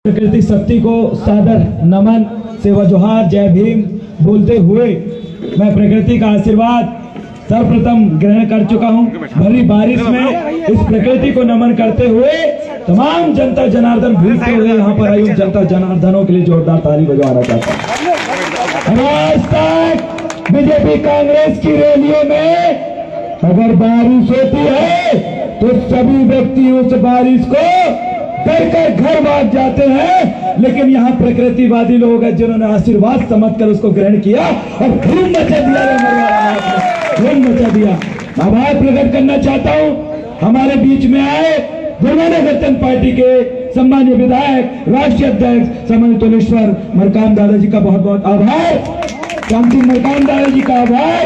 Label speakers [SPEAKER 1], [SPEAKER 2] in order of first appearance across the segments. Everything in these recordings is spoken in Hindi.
[SPEAKER 1] प्रकृति शक्ति को सादर नमन, सेवा जोहार, जय भीम बोलते हुए मैं प्रकृति का आशीर्वाद सर्वप्रथम ग्रहण कर चुका हूं। भरी बारिश में इस प्रकृति को नमन करते हुए तमाम जनता जनार्दन भूलते हुए यहाँ पर आई जनता जनार्दनों के लिए जोरदार ताली बजवाना चाहता हूँ। आज तक बीजेपी कांग्रेस की रैलियों में अगर बारिश होती है तो सभी व्यक्ति उस बारिश को कर घर भाग जाते हैं, लेकिन यहाँ प्रकृतिवादी लोग हैं जिन्होंने आशीर्वाद समझकर उसको ग्रहण किया और धूम मचा दिया, धूम मचा दिया। आभार प्रकट करना चाहता हूँ हमारे बीच में आए गुरुनानक जनता पार्टी के सम्मानीय विधायक राष्ट्रीय अध्यक्ष सम्मानित तुलेश्वर मरकाम दादाजी का बहुत बहुत आभार, क्रांति मरकाम दादाजी का आभार,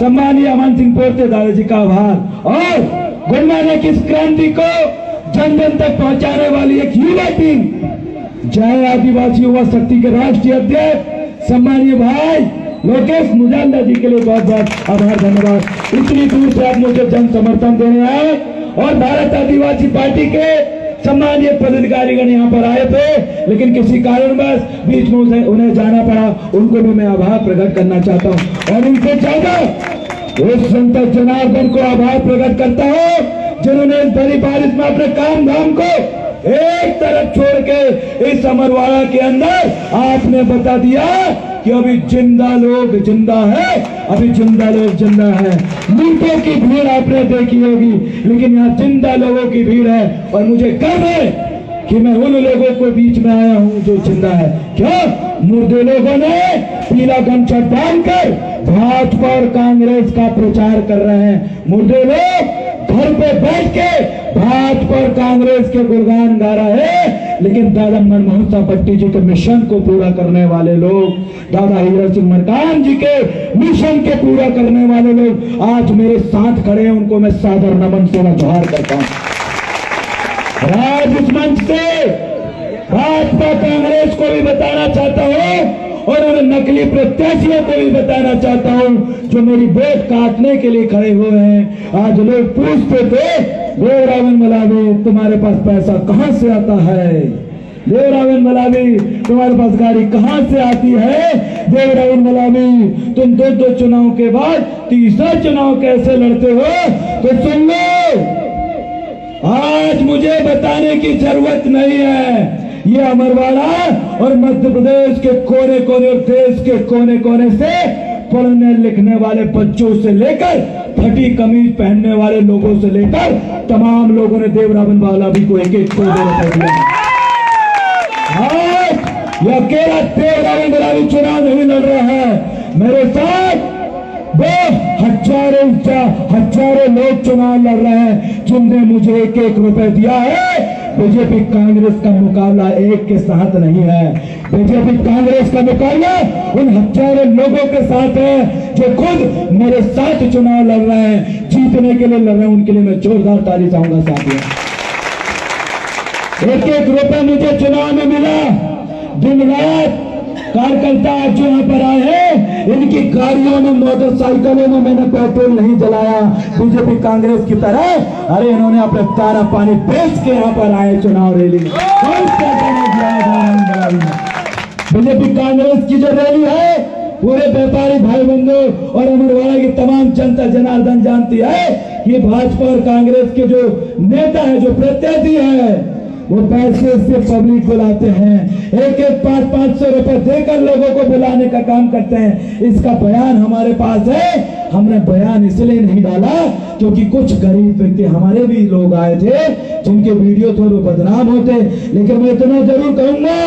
[SPEAKER 1] सम्मानीय अमन सिंह पोर्ते दादाजी का आभार और गुरुनानक इस क्रांति को जन जन तक पहुंचाने वाली एक युवा टीम जय आदिवासी युवा शक्ति के राष्ट्रीय अध्यक्ष सम्मानीय भाई लोकेश मुजालदा जी के लिए बहुत बहुत आभार, धन्यवाद। इतनी दूर से आप मुझे जन समर्थन देने आए और भारत आदिवासी पार्टी के सम्मानीय पदाधिकारीगण यहाँ पर आए थे, लेकिन किसी कारणवश बीच में उन्हें जाना पड़ा, उनको भी मैं आभार प्रकट करना चाहता हूँ और उनसे चाहता उस संत जनार्दन को आभार प्रकट करता हूँ जिन्होंने इस भरी बारिश में अपने काम धाम को एक तरफ छोड़ के इस अमरवाड़ा के अंदर आपने बता दिया कि अभी जिंदा लोग जिंदा है, अभी जिंदा लोग जिंदा है। मृतकों की भीड़ आपने देखी होगी, लेकिन यहाँ जिंदा लोगों की भीड़ है और मुझे गर्व है कि मैं उन लोगों को बीच में आया हूँ जो जिंदा है। क्या मुर्दे लोगों ने पीला गमछा बांधकर भाजपा और कांग्रेस का प्रचार कर रहे हैं, मुर्दे लोग घर पे बैठ के भाजपा और कांग्रेस के गुणगान गा रहे हैं, लेकिन दादा मनमोहन साहब पट्टी जी के मिशन को पूरा करने वाले लोग, दादा हीरा सिंह मरकाम जी के मिशन के पूरा करने वाले लोग आज मेरे साथ खड़े हैं, उनको मैं सादर नमन सेवा जोहार करता हूं। आज इस मंच से भाजपा कांग्रेस को भी बताना चाहता हूं और उन नकली प्रत्याशियों को भी बताना चाहता हूं जो मेरी वोट काटने के लिए खड़े हुए हैं। आज लोग पूछते थे देवरावन मलावी तुम्हारे पास पैसा कहां से आता है, देवरावन मलावी तुम्हारे पास गाड़ी कहां से आती है, देवरावन मलावी तुम दो चुनाव के बाद तीसरा चुनाव कैसे लड़ते हो। तो सुन लो, आज मुझे बताने की जरूरत नहीं है, ये अमरवाड़ा और मध्य प्रदेश के कोने कोने और देश के कोने कोने से पढ़ने लिखने वाले बच्चों से लेकर फटी कमीज पहनने वाले लोगों से लेकर तमाम लोगों ने देवरावन मलावी को एक एक करोड़ रुपए दिया। आज ये अकेला देवरावन मलावी चुनाव नहीं लड़ रहा है, मेरे साथ हजारों लोग चुनाव लड़ रहे हैं जिनने मुझे एक एक रुपए दिया है। बीजेपी कांग्रेस का मुकाबला एक के साथ नहीं है, बीजेपी कांग्रेस का मुकाबला उन हजारों लोगों के साथ है जो खुद मेरे साथ चुनाव लड़ रहे हैं, जीतने के लिए लड़ रहे हैं, उनके लिए मैं जोरदार ताली चाहूंगा साथियों। एक एक रुपए मुझे चुनाव में मिला, दिन रात कार्यकर्ता आज जो यहाँ पर आए हैं इनकी गाड़ियों में मोटरसाइकिलों में मैंने पेट्रोल नहीं जलाया बीजेपी कांग्रेस की तरह, अरे इन्होंने अपने तारा पानी बेच के यहाँ पर आए चुनाव रैली में। बीजेपी कांग्रेस की जो रैली है पूरे व्यापारी भाई बंधु और अमरवाड़ा की तमाम जनता जनार्दन जानती है कि भाजपा और कांग्रेस के जो नेता है, जो प्रत्याशी है, वो पैसे से पब्लिक बुलाते हैं, एक एक 500-500 रुपए देकर लोगों को बुलाने का काम करते हैं। इसका बयान हमारे पास है, हमने बयान इसलिए नहीं डाला क्योंकि कुछ गरीब व्यक्ति हमारे भी लोग आए थे जिनके वीडियो थोड़े बदनाम होते, लेकिन मैं इतना जरूर कहूंगा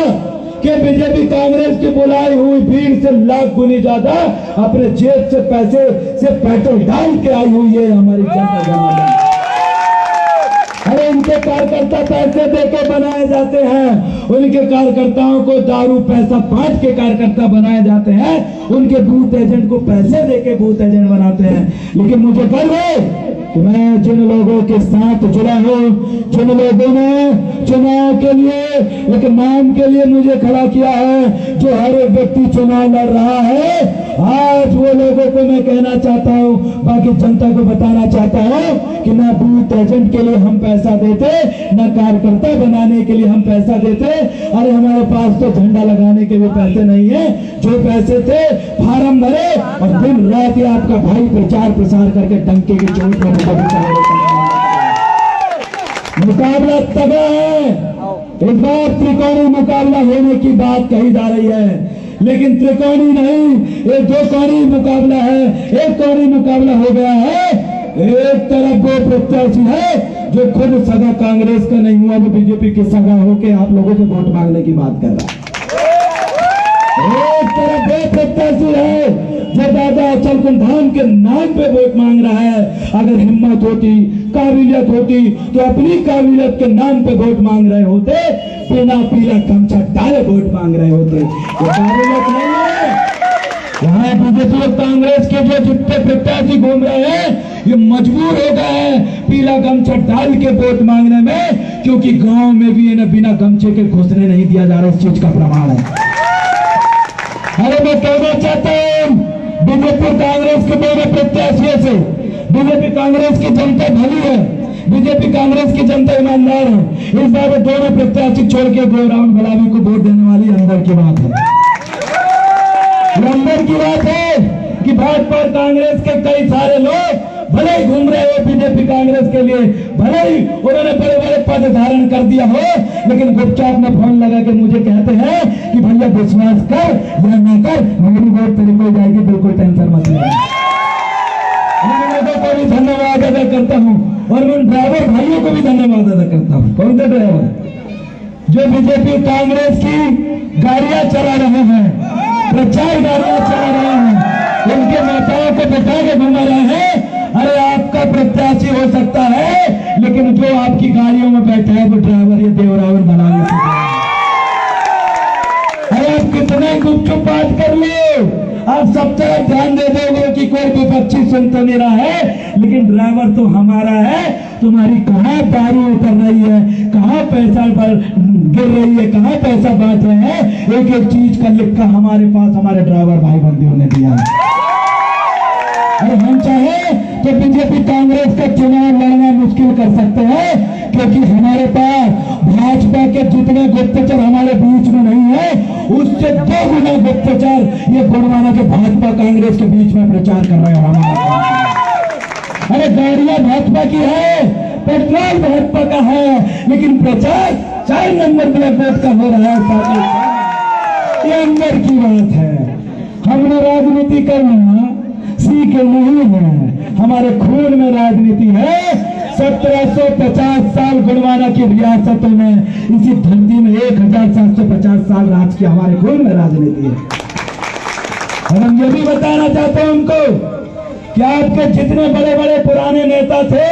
[SPEAKER 1] कि बीजेपी कांग्रेस की बुलाई हुई भीड़ से लाख गुनी ज्यादा अपने जेब से पैसे से पेट्रोल डाल के आई हुई है हमारी जनता जनार्दन। अरे उनके कार्यकर्ता पैसे देके बनाए जाते हैं, उनके कार्यकर्ताओं को दारू पैसा बांट के कार्यकर्ता बनाए जाते हैं, उनके बूथ एजेंट को पैसे देके बूथ एजेंट बनाते हैं। लेकिन मुझे गर्व है कि मैं जिन लोगों के साथ जुड़ा हूँ, जिन लोगों ने चुनाव के लिए एक नाम के लिए मुझे खड़ा किया है, जो हर एक व्यक्ति चुनाव लड़ रहा है आज वो लोगों को मैं कहना चाहता हूँ, बाकी जनता को बताना चाहता हूँ कि ना बूथ एजेंट के लिए हम पैसा देते, ना कार्यकर्ता बनाने के लिए हम पैसा देते। अरे हमारे पास तो झंडा लगाने के भी पैसे नहीं है। जो पैसे थे फार्म भरे और दिन रात ही आपका भाई प्रचार प्रसार करके डंके की चोट में मुकाबला तगड़ा है। इस बार त्रिकोणी मुकाबला होने की बात कही जा रही है, लेकिन त्रिकोणी नहीं, ये दो कोणी मुकाबला है। एक कोणी मुकाबला हो गया है। एक तरफ वो प्रत्याशी है जो खुद सगा कांग्रेस का नहीं हुआ, वो बीजेपी के सगा होके आप लोगों से वोट मांगने की बात कर रहा है। एक तरफ वो प्रत्याशी है जो दादा अचलकुंड धाम के नाम पे वोट मांग रहा है। अगर हिम्मत होती, काबिलियत होती तो अपनी काबिलियत के नाम पे वोट मांग रहे होते, बिना पीला गमछा डाले वोट मांग रहे होते। ये काबिलियत नहीं है। यहाँ बीजेपी और कांग्रेस के जो जितने प्रत्याशी घूम रहे हैं, ये मजबूर हो गए हैं पीला गमछा डाल के वोट मांगने में, क्योंकि गांव में भी इन्हें बिना गमछे के घुसने नहीं दिया जा रहा। इस चीज का प्रमाण है। अरे मैं कहना चाहता हूँ बीजेपी कांग्रेस के दोनों प्रत्याशियों से, बीजेपी कांग्रेस की जनता भली है, बीजेपी कांग्रेस की जनता ईमानदार है। इस बार वो दोनों प्रत्याशी छोड़ के देवरावन भलावी को वोट देने वाली अंदर की बात है। अंदर की बात है कि भाजपा और कांग्रेस के कई सारे लोग भले ही घूम रहे हो बीजेपी कांग्रेस के लिए, भले ही उन्होंने बड़े बड़े पद धारण कर दिया हो, लेकिन गुपचाप में फोन लगा के मुझे कहते हैं कि भैया विश्वास कर या ना कर, मेरी वोट तेरी को जाएगी, बिल्कुल टेंशन मत ले। लोगों को भी धन्यवाद अदा करता हूँ और उन ड्राइवर भाइयों को भी धन्यवाद अदा करता हूँ। कौन से ड्राइवर जो बीजेपी कांग्रेस की गाड़ियां चला रहे हैं, प्रचार गाड़ियां चला रहे हैं, उनके नेताओं को बिठा के घुमा रहे हैं। अरे आपका प्रत्याशी हो सकता है, लेकिन जो आपकी गाड़ियों में बैठा है वो ड्राइवर ये देवरावन भलावी से। अरे आप कितने गुपचुप बात कर लो, आप सब तरफ ध्यान दे दोगे कि कोई विपक्षी सुन तो नहीं रहा है, लेकिन ड्राइवर तो हमारा है। तुम्हारी कहाँ दारू उतर रही है, कहाँ पैसा गिर रही है, कहाँ पैसा बांट रहे हैं, एक एक चीज का लिखा हमारे पास हमारे ड्राइवर भाई बंदियों ने दिया है। अरे हम चाहे तो बीजेपी कांग्रेस का चुनाव लड़ना मुश्किल कर सकते हैं, क्योंकि हमारे पास भाजपा के जितने गुप्तचर हमारे बीच में नहीं है, उससे 2 गुना गुप्तचर ये गुणवाना के भाजपा कांग्रेस के बीच में प्रचार कर रहे हैं हमारा। अरे गाड़ियां भाजपा की है, पेट्रोल भाजपा का है, लेकिन प्रचार 4 नंबर ब्लैक बोर्ड का हो रहा है। ये अंदर की बात है। हमने राजनीति करना सीख नहीं है, हमारे खून में राजनीति है। 1750 साल गुणवाना की रियासतों में, इसी धरती में 1750 साल राज की हमारे खून में राजनीति है। और हम ये भी बताना चाहते हैं उनको कि आपके जितने बड़े बड़े पुराने नेता थे,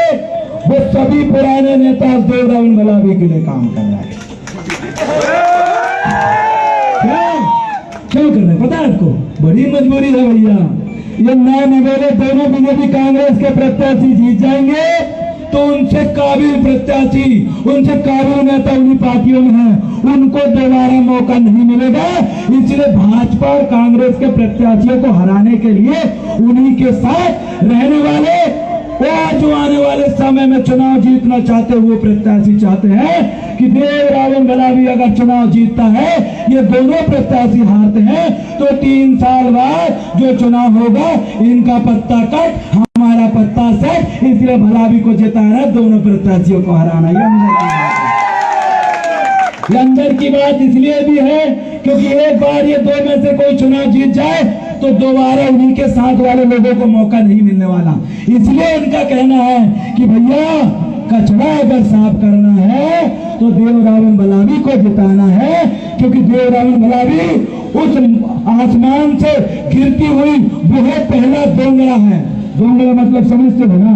[SPEAKER 1] वो सभी पुराने नेता देवरावन भलावी के लिए काम कर रहे हैं। क्यों कर रहे पता है आपको? बड़ी मजबूरी है भैया। ये नए नवेले दोनों बीजेपी कांग्रेस के प्रत्याशी जीत जाएंगे तो उनसे काबिल प्रत्याशी, उनसे काबिल नेता उन्हीं पार्टियों में हैं, उनको दोबारा मौका नहीं मिलेगा। इसलिए भाजपा और कांग्रेस के प्रत्याशियों को हराने के लिए उन्हीं के साथ रहने वाले, वो जो आने वाले समय में चुनाव जीतना चाहते वो प्रत्याशी चाहते हैं कि देवरावन भलावी अगर चुनाव जीतता है, ये दोनों प्रत्याशी हारते हैं, तो 3 साल बाद जो चुनाव होगा इनका पत्ता कट, हमारा पत्ता सेट। इसलिए भलावी को जिताना है, दोनों प्रत्याशियों को हराना। ये अंदर की बात इसलिए भी है क्योंकि एक बार ये 2 में से कोई चुनाव जीत जाए तो दोबारा उन्हीं के साथ वाले लोगों को मौका नहीं मिलने वाला। इसलिए उनका कहना है कि भैया कचरा अगर साफ करना है तो देवरावन भलावी को जिताना है, क्योंकि देवरावन भलावी उस आसमान से गिरती हुई बहुत पहला दोंगड़ा है। दोंगड़ा मतलब समझते हो ना?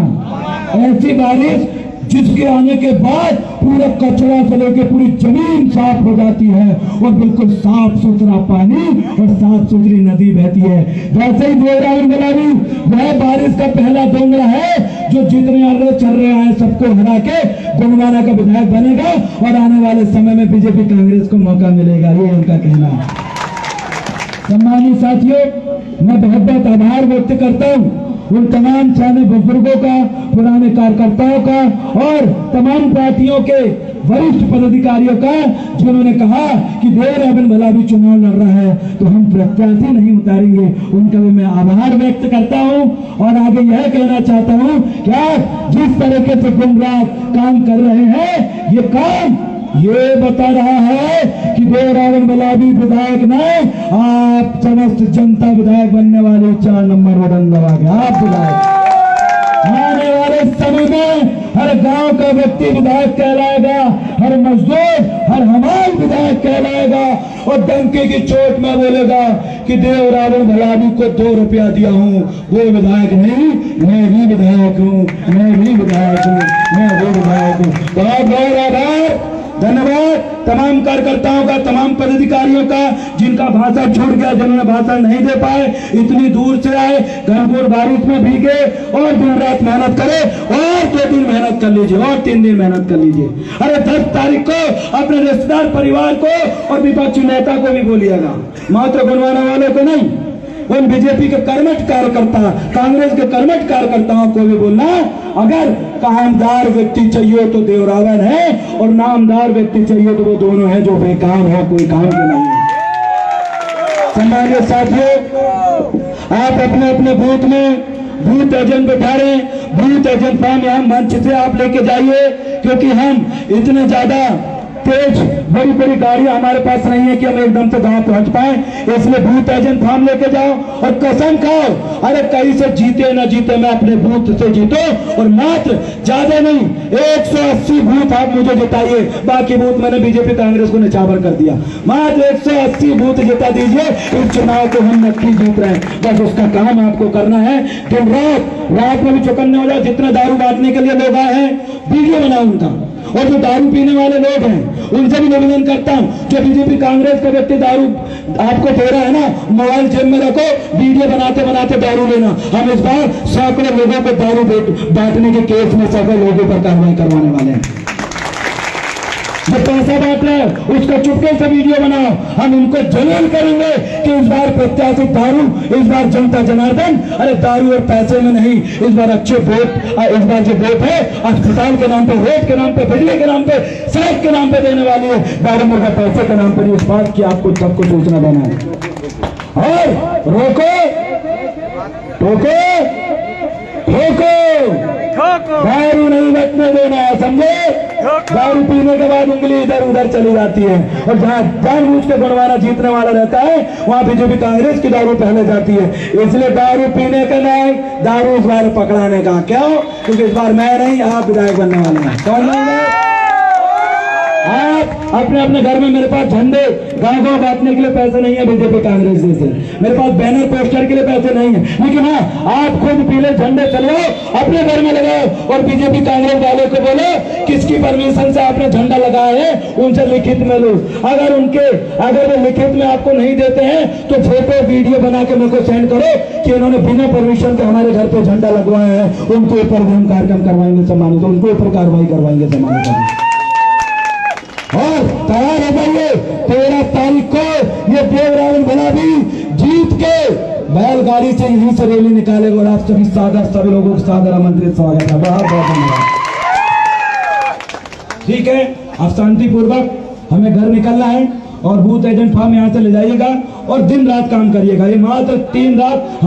[SPEAKER 1] ऐसी बारिश जिसके आने के बाद पूरा कचरा से लेकर पूरी जमीन साफ हो जाती है और बिल्कुल साफ सुथरा पानी और साफ सुथरी नदी बहती है। वैसे ही देवरावन भलावी वह बारिश का पहला दोंगड़ा है जो जितने आगे चल रहे हैं सबको हरा के गुणवाना का विधायक बनेगा और आने वाले समय में बीजेपी कांग्रेस को मौका मिलेगा। ये उनका कहना है। सम्मानित साथियों, मैं बहुत बहुत आभार व्यक्त करता हूँ उन तमाम पुराने बुजुर्गों का, पुराने कार्यकर्ताओं का और तमाम पार्टियों के वरिष्ठ पदाधिकारियों का, जिन्होंने कहा कि देवरावन भला भी चुनाव लड़ रहा है तो हम प्रत्याशी नहीं उतारेंगे। उनका भी मैं आभार व्यक्त करता हूं और आगे यह कहना चाहता हूं कि आप जिस तरीके से दिन रात काम कर रहे हैं, ये काम ये बता रहा है कि देवरावन भलावी विधायक नहीं, आप समस्त जनता विधायक बनने वाले 4 नंबर बटन दबा के आप विधायक। आने वाले समय में हर गांव का व्यक्ति विधायक कहलाएगा, हर मजदूर, हर हमाल विधायक कहलाएगा और डंके की चोट में बोलेगा कि देवरावन भलावी को 2 रुपया दिया हूं, वो विधायक नहीं, मैं भी विधायक हूं, मैं भी विधायक हूं, मैं भी विधायक हूं। बहुत बहुत आभार, धन्यवाद तमाम कार्यकर्ताओं का, तमाम पदाधिकारियों का जिनका भाषण छूट गया, जिन्होंने भाषण नहीं दे पाए, इतनी दूर से आए, घनघोर बारिश में भीगे और दिन रात मेहनत करे और 2 दिन मेहनत कर लीजिए और 3 दिन मेहनत कर लीजिए। अरे 10 तारीख को अपने रिश्तेदार परिवार को और विपक्षी नेता को भी बोलिएगा, मात्र गुणवाना वालों को नहीं, उन बीजेपी के कर्मठ कार्यकर्ता, कांग्रेस के कर्मठ कार्यकर्ताओं को भी बोलना, अगर कामदार व्यक्ति चाहिए तो देवरावन है और नामदार व्यक्ति चाहिए तो वो दोनों है जो बेकाम है, कोई काम के नहीं है। सम्मानित साथियों, आप अपने अपने बूथ में बूथ एजेंट बैठा रहे, बूथ एजेंट फॉर्म यहाँ मंच से आप लेके जाइए, क्योंकि हम इतने ज्यादा तेज बड़ी बड़ी गाड़ियां हमारे पास नहीं है कि हम एकदम से गांव पहुंच पाए, इसलिए बूथ एजेंट फॉर्म लेके जाओ और कसम खाओ, अरे कहीं से जीते ना जीते मैं अपने बूथ से जीतो और मात्र ज्यादा नहीं 180 बूथ आप मुझे जिताइए, बाकी बूथ मैंने बीजेपी कांग्रेस को निछावर कर दिया, मात्र 180 बूथ जिता दीजिए, इस चुनाव को हम नक्की जीत रहे हैं। बस उसका काम आपको करना है, दिन रात में भी चौकन्ने हो जाओ। जितने दारू बांटने के लिए लोग आए हैं, वीडियो बनाओ उनका, और जो दारू पीने वाले लोग हैं उनसे भी निवेदन करता हूं, जो बीजेपी कांग्रेस का व्यक्ति दारू आपको दे रहा है ना, मोबाइल जेब में रखो, वीडियो बनाते बनाते दारू लेना। हम इस बार सैकड़ों लोगों को दारू बांटने के केस में सैकड़ों लोगों पर कार्रवाई करवाने वाले हैं। जो पैसा बांट रहे हैं उसका चुपके से वीडियो बनाओ, हम इनको जलील करेंगे कि इस बार प्रत्याशी दारू, इस बार जनता जनार्दन, अरे दारू और पैसे में नहीं, इस बार अच्छे वोट, इस बार जो वोट है अस्पताल के नाम पे, रोड के नाम पे, बिजली के नाम पे, सड़क के नाम पे देने वाली है, दारू का पैसे के नाम पर। इस बात की आपको सबको सूचना देना है और रोको ठोको ठोको, दारू नहीं बचने देना है, समझे। दारू पीने के बाद उंगली इधर उधर चली जाती है और जहाँ जानबूझ के गुणवाना जीतने वाला रहता है वहां बीजेपी कांग्रेस की दारू पहले जाती है। इसलिए दारू पीने का नहीं, दारू इस बार पकड़ाने का। क्यों? क्योंकि इस बार मैं नहीं, आप विधायक बनने वाले हैं। कौन नहीं? आप अपने अपने घर में, मेरे पास झंडे गांव गांव बांटने के लिए पैसे नहीं है बीजेपी कांग्रेस से, मेरे पास बैनर पोस्टर के लिए पैसे नहीं है, लेकिन हाँ आप खुद पीले झंडे चलाओ, अपने घर में लगाओ और बीजेपी कांग्रेस वालों को बोलो किसकी परमिशन से आपने झंडा लगाया है उनसे लिखित में लो। अगर वो लिखित में आपको नहीं देते हैं तो फोटो वीडियो बना के मेरे को सेंड करो कि इन्होंने बिना परमिशन के हमारे घर पे झंडा लगवाया है, उनके ऊपर हम कार्यक्रम करवाएंगे सम्मानित, उनके ऊपर कार्रवाई करवाएंगे सम्मानित। और तैयार हो जाइए, 13 तारीख को ये देवरावन भलावी जीत के बैलगाड़ी से यहीं से रैली निकालेगा और आप सभी लोगों को सादर आमंत्रित स्वागत है। बहुत बहुत धन्यवाद। ठीक है, अब शांतिपूर्वक हमें घर निकलना है और बूथ एजेंट फॉर्म यहाँ से ले जाइएगा और दिन रात काम करिएगा। ये मात्र 3 रात